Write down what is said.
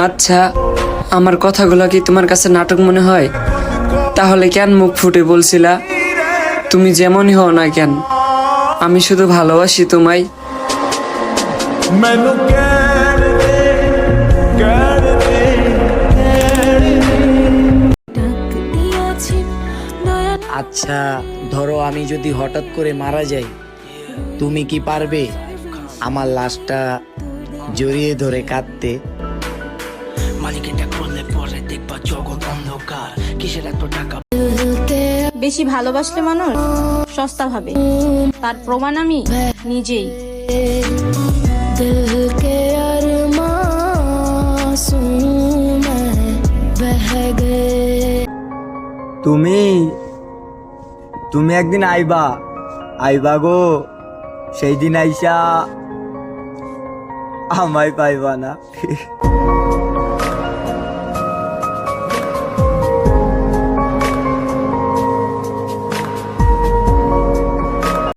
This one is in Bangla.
আচ্ছা, আমার কথাগুলো কি তোমার কাছে নাটক মনে হয়? তাহলে কেন মুখ ফুটে বলছিলা? তুমি যেমনই হও না কেন, আমি শুধু ভালোবাসি তোমায়। ਮੈਨੂੰ ਕਹਿ ਦੇ আচ্ছা ধরো আমি যদি হঠাৎ করে মারা যাই, তুমি কি পারবে আমার লাশটা জড়িয়ে ধরে কাঁদতে? বেশি ভালোবাসলে মানুষ সস্তা ভাবে, তার প্রমাণ আমি নিজেই। তুমি তুমি একদিন আইবা, আইবা গো, সেই দিন আইসা আমায় পাইবা না।